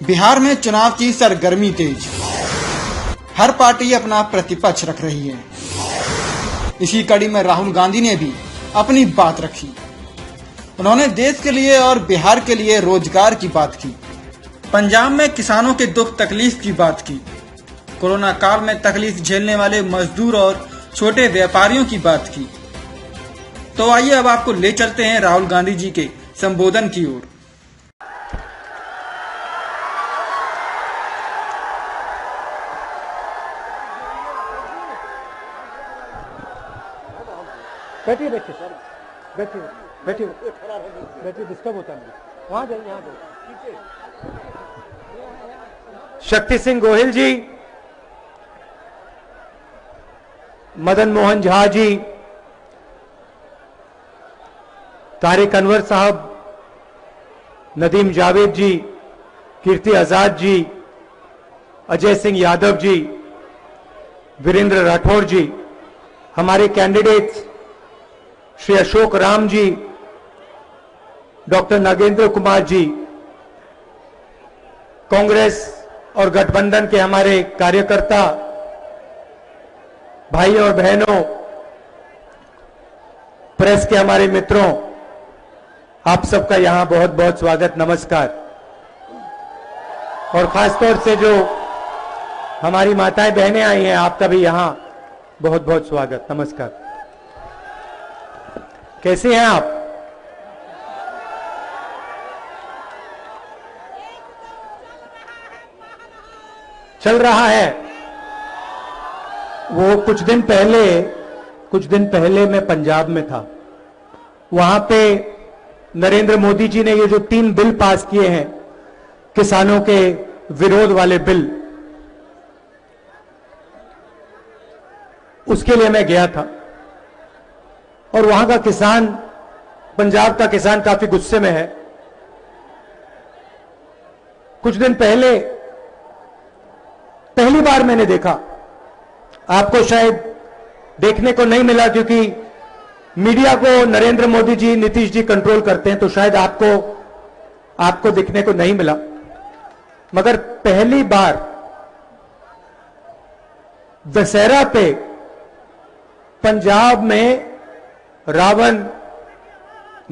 बिहार में चुनाव की सरगर्मी तेज, हर पार्टी अपना प्रतिपक्ष रख रही है। इसी कड़ी में राहुल गांधी ने भी अपनी बात रखी। उन्होंने देश के लिए और बिहार के लिए रोजगार की बात की, पंजाब में किसानों के दुख तकलीफ की बात की, कोरोना काल में तकलीफ झेलने वाले मजदूर और छोटे व्यापारियों की बात की। तो आइए अब आपको ले चलते हैं राहुल गांधी जी के संबोधन की ओर। बैठिए बैठिए सर, बैठिए बैठिए बैठिए, डिस्टर्ब होता है। वहां जाइए, यहाँ जाइए। शक्ति सिंह गोहिल जी, मदन मोहन झा जी, तारिक अनवर साहब, नदीम जावेद जी, कीर्ति आजाद जी, अजय सिंह यादव जी, वीरेंद्र राठौर जी, हमारे कैंडिडेट्स श्री अशोक राम जी, डॉक्टर नागेंद्र कुमार जी, कांग्रेस और गठबंधन के हमारे कार्यकर्ता भाइयों और बहनों, प्रेस के हमारे मित्रों, आप सबका यहां बहुत बहुत स्वागत, नमस्कार। और खासतौर से जो हमारी माताएं बहनें आई हैं, आपका भी यहां बहुत बहुत स्वागत, नमस्कार। कैसे हैं आप? चल रहा है। वो कुछ दिन पहले मैं पंजाब में था। वहां पे नरेंद्र मोदी जी ने ये जो 3 बिल पास किए हैं, किसानों के विरोध वाले बिल, उसके लिए मैं गया था। और वहां का किसान, पंजाब का किसान काफी गुस्से में है। कुछ दिन पहले पहली बार मैंने देखा, आपको शायद देखने को नहीं मिला क्योंकि मीडिया को नरेंद्र मोदी जी, नीतीश जी कंट्रोल करते हैं, तो शायद आपको दिखने को नहीं मिला। मगर पहली बार दशहरा पे पंजाब में रावण,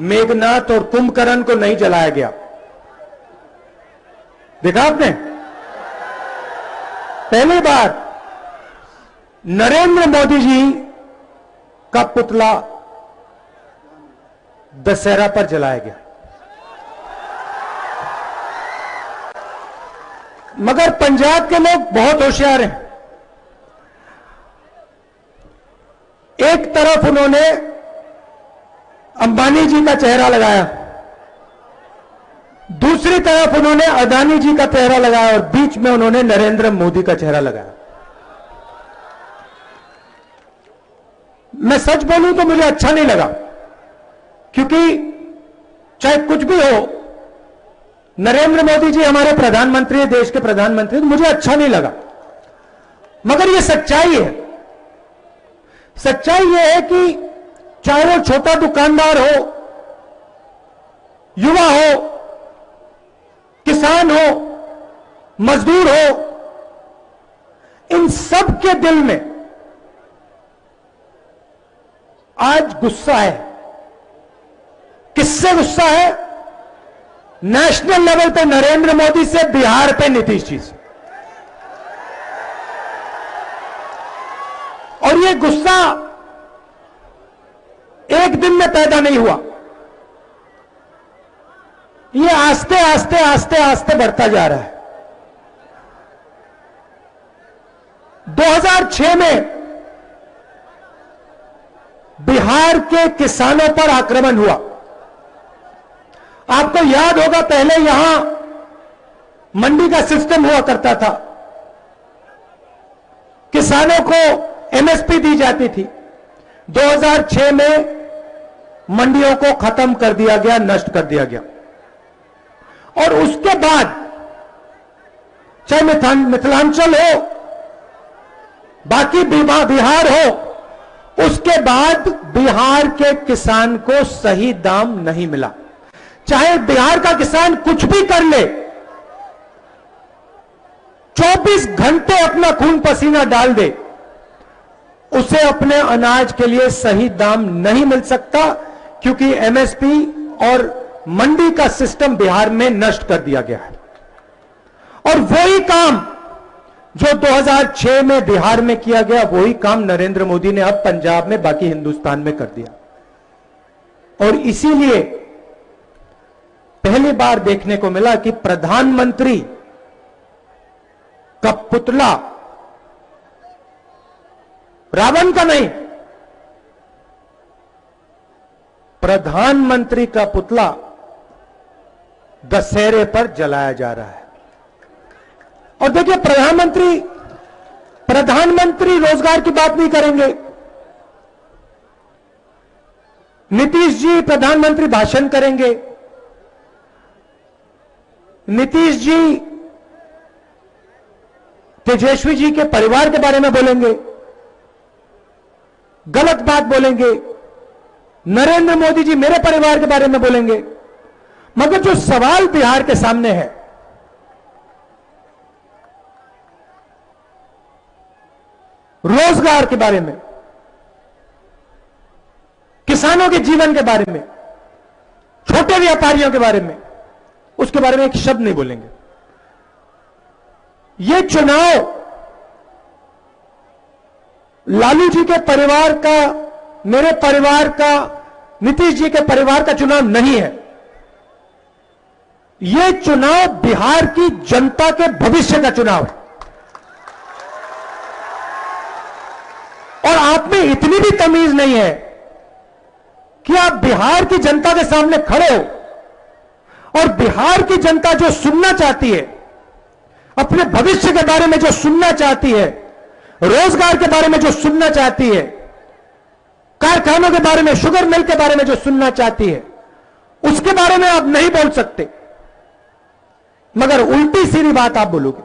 मेघनाथ और कुंभकर्ण को नहीं जलाया गया। देखा आपने? पहली बार नरेंद्र मोदी जी का पुतला दशहरा पर जलाया गया। मगर पंजाब के लोग बहुत होशियार हैं। एक तरफ उन्होंने अंबानी जी का चेहरा लगाया, दूसरी तरफ उन्होंने अदानी जी का चेहरा लगाया और बीच में उन्होंने नरेंद्र मोदी का चेहरा लगाया। मैं सच बोलूं तो मुझे अच्छा नहीं लगा, क्योंकि चाहे कुछ भी हो, नरेंद्र मोदी जी हमारे प्रधानमंत्री, देश के प्रधानमंत्री, तो मुझे अच्छा नहीं लगा। मगर यह सच्चाई है। सच्चाई यह है कि चाहे वो छोटा दुकानदार हो, युवा हो, किसान हो, मजदूर हो, इन सब के दिल में आज गुस्सा है। किससे गुस्सा है? नेशनल लेवल पे नरेंद्र मोदी से, बिहार पे नीतीश जी से। और ये गुस्सा एक दिन में पैदा नहीं हुआ, ये आस्ते आस्ते आस्ते आस्ते बढ़ता जा रहा है। 2006 में बिहार के किसानों पर आक्रमण हुआ। आपको याद होगा, पहले यहां मंडी का सिस्टम हुआ करता था, किसानों को एमएसपी दी जाती थी। 2006 में मंडियों को खत्म कर दिया गया, नष्ट कर दिया गया। और उसके बाद चाहे मिथिलांचल हो, बाकी बिहार हो, उसके बाद बिहार के किसान को सही दाम नहीं मिला। चाहे बिहार का किसान कुछ भी कर ले, 24 घंटे अपना खून पसीना डाल दे, उसे अपने अनाज के लिए सही दाम नहीं मिल सकता, क्योंकि एमएसपी और मंडी का सिस्टम बिहार में नष्ट कर दिया गया है। और वही काम जो 2006 में बिहार में किया गया, वही काम नरेंद्र मोदी ने अब पंजाब में, बाकी हिंदुस्तान में कर दिया। और इसीलिए पहली बार देखने को मिला कि प्रधानमंत्री का पुतला, रावण का नहीं, प्रधानमंत्री का पुतला दशहरे पर जलाया जा रहा है। और देखिए, प्रधानमंत्री रोजगार की बात नहीं करेंगे। नीतीश जी प्रधानमंत्री भाषण करेंगे, नीतीश जी तेजस्वी जी के परिवार के बारे में बोलेंगे, गलत बात बोलेंगे। नरेंद्र मोदी जी मेरे परिवार के बारे में बोलेंगे। मगर जो सवाल बिहार के सामने है, रोजगार के बारे में, किसानों के जीवन के बारे में, छोटे व्यापारियों के बारे में, उसके बारे में एक शब्द नहीं बोलेंगे। यह चुनाव लालू जी के परिवार का, मेरे परिवार का, नीतीश जी के परिवार का चुनाव नहीं है। यह चुनाव बिहार की जनता के भविष्य का चुनाव है। और आप में इतनी भी तमीज नहीं है कि आप बिहार की जनता के सामने खड़े हो और बिहार की जनता जो सुनना चाहती है, अपने भविष्य के बारे में जो सुनना चाहती है, रोजगार के बारे में जो सुनना चाहती है, कारखानों के बारे में, शुगर मिल के बारे में जो सुनना चाहती है, उसके बारे में आप नहीं बोल सकते, मगर उल्टी सीधी बात आप बोलोगे।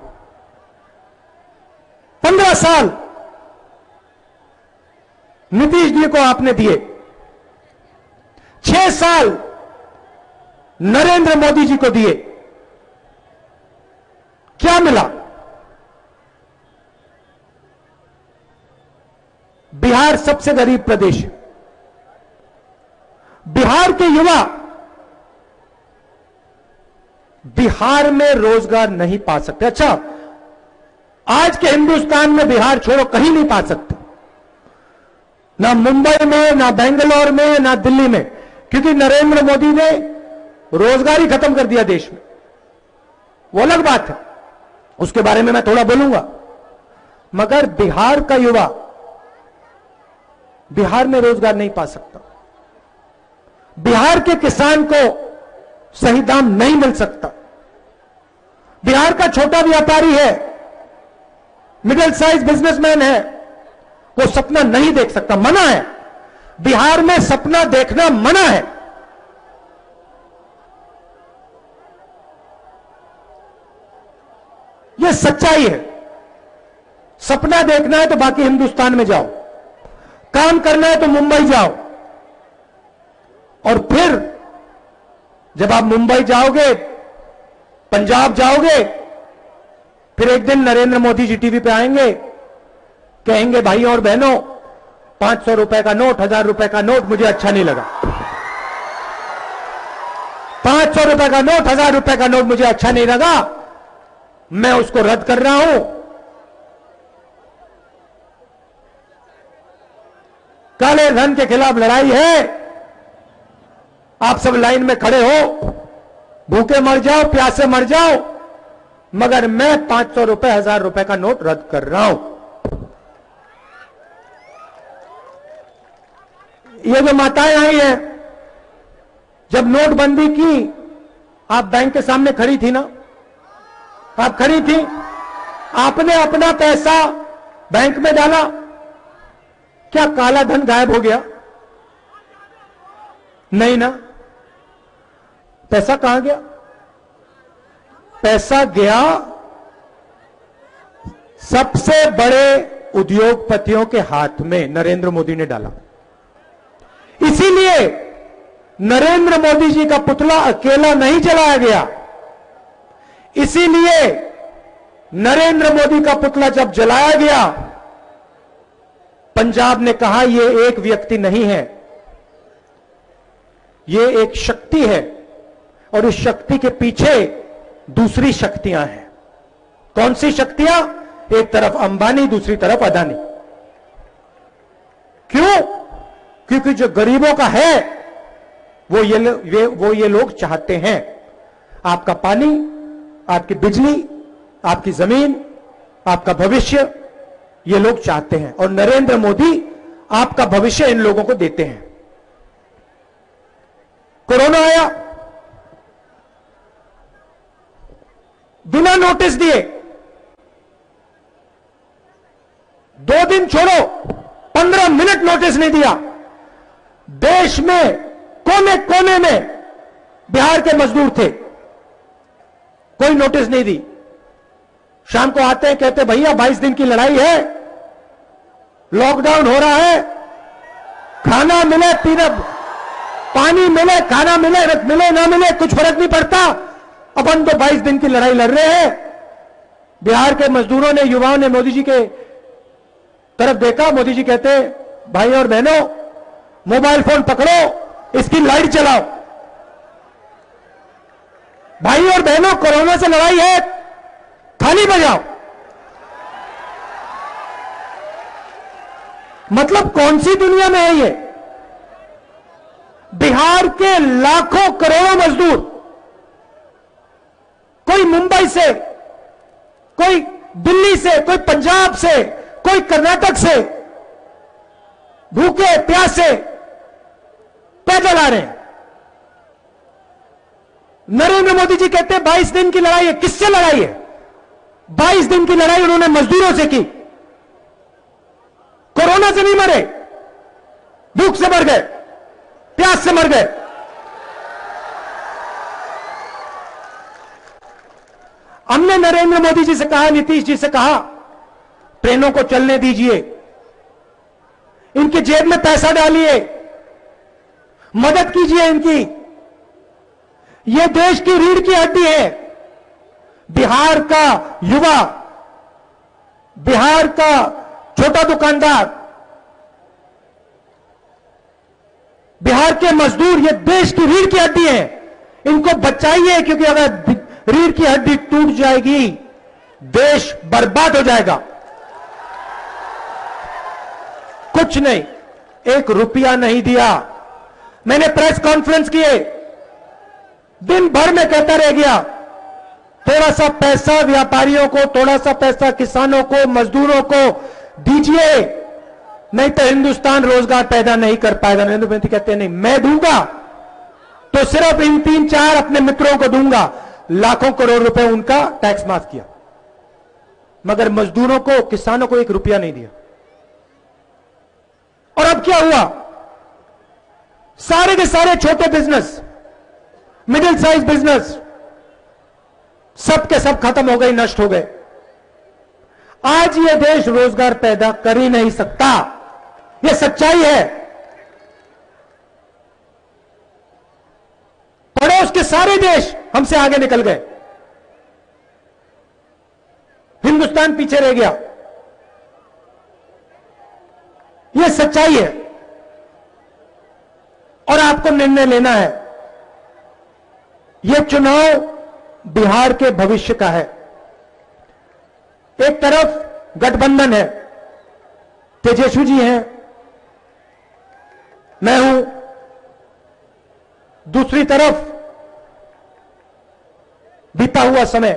15 साल नीतीश जी को आपने दिए, 6 साल नरेंद्र मोदी जी को दिए, क्या मिला? बिहार सबसे गरीब प्रदेश है। बिहार के युवा बिहार में रोजगार नहीं पा सकते। अच्छा, आज के हिंदुस्तान में बिहार छोड़ो, कहीं नहीं पा सकते, ना मुंबई में, ना बेंगलोर में, ना दिल्ली में, क्योंकि नरेंद्र मोदी ने रोजगार ही खत्म कर दिया देश में। वो अलग बात है, उसके बारे में मैं थोड़ा बोलूंगा। मगर बिहार का युवा बिहार में रोजगार नहीं पा सकता, बिहार के किसान को सही दाम नहीं मिल सकता, बिहार का छोटा व्यापारी है, मिडिल साइज बिजनेसमैन है, वो सपना नहीं देख सकता, मना है। बिहार में सपना देखना मना है। यह सच्चाई है। सपना देखना है तो बाकी हिंदुस्तान में जाओ, काम करना है तो मुंबई जाओ, और फिर जब आप मुंबई जाओगे, पंजाब जाओगे, फिर एक दिन नरेंद्र मोदी जी टीवी पे आएंगे, कहेंगे भाइयों और बहनों, 500 रुपए का नोट, 1000 रुपए का नोट मुझे अच्छा नहीं लगा, 500 रुपए का नोट, 1000 रुपए का नोट मुझे अच्छा नहीं लगा, मैं उसको रद्द कर रहा हूं। काले धन के खिलाफ लड़ाई है। आप सब लाइन में खड़े हो, भूखे मर जाओ, प्यासे मर जाओ, मगर मैं 500 रुपए, 1000 रुपए का नोट रद्द कर रहा हूं। ये जो माताएं आई हैं, जब नोटबंदी की, आप बैंक के सामने खड़ी थी ना, आप खड़ी थी, आपने अपना पैसा बैंक में डाला, क्या काला धन गायब हो गया? नहीं ना। पैसा कहां गया? पैसा गया सबसे बड़े उद्योगपतियों के हाथ में, नरेंद्र मोदी ने डाला। इसीलिए नरेंद्र मोदी जी का पुतला अकेला नहीं जलाया गया, इसीलिए नरेंद्र मोदी का पुतला जब जलाया गया, पंजाब ने कहा यह एक व्यक्ति नहीं है, यह एक शक्ति है और इस शक्ति के पीछे दूसरी शक्तियां हैं। कौन सी शक्तियां? एक तरफ अंबानी, दूसरी तरफ अदानी। क्यों? क्योंकि जो गरीबों का है वो ये लोग चाहते हैं। आपका पानी, आपकी बिजली, आपकी जमीन, आपका भविष्य, ये लोग चाहते हैं और नरेंद्र मोदी आपका भविष्य इन लोगों को देते हैं। कोरोना आया, बिना नोटिस दिए 2 दिन छोड़ो, 15 मिनट नोटिस नहीं दिया। देश में कोने कोने में बिहार के मजदूर थे, कोई नोटिस नहीं दी। शाम को आते हैं, कहते भैया 22 दिन की लड़ाई है, लॉकडाउन हो रहा है, खाना मिले पीने, पानी मिले, खाना मिले, मिले ना मिले कुछ फर्क नहीं पड़ता, अपन तो 22 दिन की लड़ाई लड़ रहे हैं। बिहार के मजदूरों ने, युवाओं ने मोदी जी के तरफ देखा। मोदी जी कहते भाई और बहनों, मोबाइल फोन पकड़ो, इसकी लाइट चलाओ। भाई और बहनों, कोरोना से लड़ाई है, थाली बजाओ। मतलब कौन सी दुनिया में है ये? बिहार के लाखों करोड़ों मजदूर, कोई मुंबई से, कोई दिल्ली से, कोई पंजाब से, कोई कर्नाटक से, भूखे प्यासे पैदल आ रहे हैं। नरेंद्र मोदी जी कहते हैं 22 दिन की लड़ाई है। किससे लड़ाई है? 22 दिन की लड़ाई उन्होंने मजदूरों से की। कोरोना से नहीं मरे, भूख से मर गए, प्यास से मर गए। हमने नरेंद्र मोदी जी से कहा, नीतीश जी से कहा, ट्रेनों को चलने दीजिए, इनकी जेब में पैसा डालिए, मदद कीजिए इनकी। यह देश की रीढ़ की हड्डी है। बिहार का युवा, बिहार का छोटा दुकानदार, बिहार के मजदूर, ये देश की रीढ़ की हड्डी है। इनको बचाइए, क्योंकि अगर रीढ़ की हड्डी टूट जाएगी, देश बर्बाद हो जाएगा। कुछ नहीं, 1 रुपया नहीं दिया। मैंने प्रेस कॉन्फ्रेंस किए, दिन भर में कहता रह गया, थोड़ा सा पैसा व्यापारियों को, थोड़ा सा पैसा किसानों को, मजदूरों को दीजिए, नहीं तो हिंदुस्तान रोजगार पैदा नहीं कर पाएगा। नरेंद्र मोदी कहते हैं नहीं, मैं दूंगा तो सिर्फ इन 3-4 अपने मित्रों को दूंगा। लाखों करोड़ रुपए उनका टैक्स माफ किया, मगर मजदूरों को, किसानों को 1 रुपया नहीं दिया। और अब क्या हुआ? सारे के सारे छोटे बिजनेस, मिडिल साइज बिजनेस, सब के सब खत्म हो गए, नष्ट हो गए। आज ये देश रोजगार पैदा कर ही नहीं सकता, ये सच्चाई है। पड़ोस के सारे देश हमसे आगे निकल गए, हिंदुस्तान पीछे रह गया। यह सच्चाई है और आपको निर्णय लेना है। यह चुनाव बिहार के भविष्य का है। एक तरफ गठबंधन है, तेजस्वी जी हैं, मैं हूं, दूसरी तरफ बीता हुआ समय,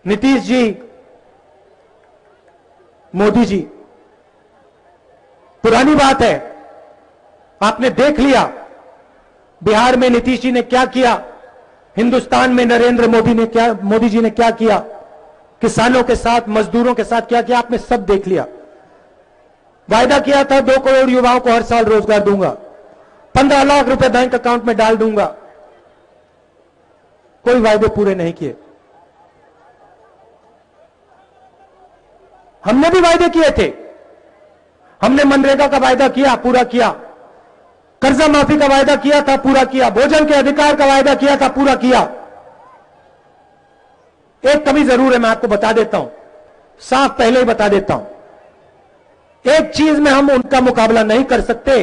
नीतीश जी, मोदी जी। पुरानी बात है, आपने देख लिया बिहार में नीतीश जी ने क्या किया, हिंदुस्तान में नरेंद्र मोदी जी ने क्या किया, किसानों के साथ, मजदूरों के साथ क्या किया, आपने सब देख लिया। वायदा किया था 2 करोड़ युवाओं को हर साल रोजगार दूंगा, 15 लाख रुपए बैंक अकाउंट में डाल दूंगा। कोई वायदे पूरे नहीं किए। हमने भी वायदे किए थे, हमने मनरेगा का वायदा किया, पूरा किया, कर्जा माफी का वायदा किया था, पूरा किया, भोजन के अधिकार का वायदा किया था, पूरा किया। एक कमी जरूर है, मैं आपको बता देता हूं, साफ पहले ही बता देता हूं। एक चीज में हम उनका मुकाबला नहीं कर सकते,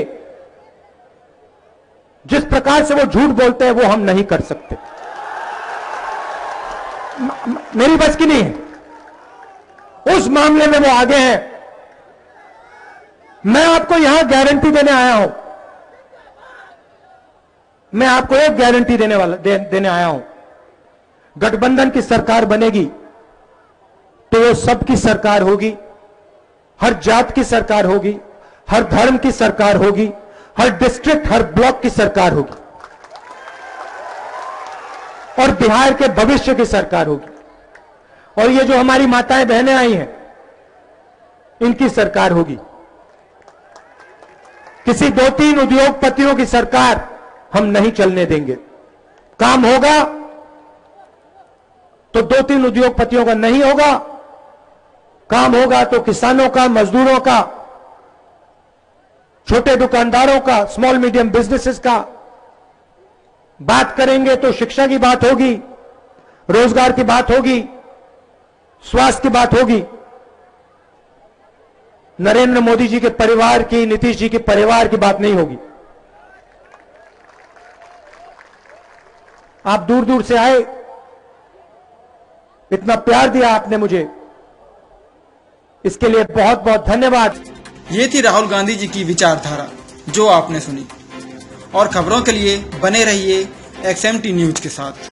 जिस प्रकार से वो झूठ बोलते हैं वो हम नहीं कर सकते। मेरी बस की नहीं है, उस मामले में वो आगे हैं। मैं आपको यहां गारंटी देने आया हूं, मैं आपको एक गारंटी देने आया हूं। गठबंधन की सरकार बनेगी तो वो सबकी सरकार होगी, हर जात की सरकार होगी, हर धर्म की सरकार होगी, हर डिस्ट्रिक्ट, हर ब्लॉक की सरकार होगी, और बिहार के भविष्य की सरकार होगी। और ये जो हमारी माताएं बहनें आई हैं, इनकी सरकार होगी। किसी 2-3 उद्योगपतियों की सरकार हम नहीं चलने देंगे। काम होगा तो 2-3 उद्योगपतियों का नहीं होगा, काम होगा तो किसानों का, मजदूरों का, छोटे दुकानदारों का, स्मॉल मीडियम बिजनेसेस का। बात करेंगे तो शिक्षा की बात होगी, रोजगार की बात होगी, स्वास्थ्य की बात होगी। नरेंद्र मोदी जी के परिवार की, नीतीश जी के परिवार की बात नहीं होगी। आप दूर दूर से आए, इतना प्यार दिया आपने मुझे, इसके लिए बहुत बहुत धन्यवाद। ये थी राहुल गांधी जी की विचारधारा जो आपने सुनी, और खबरों के लिए बने रहिए XMT न्यूज के साथ।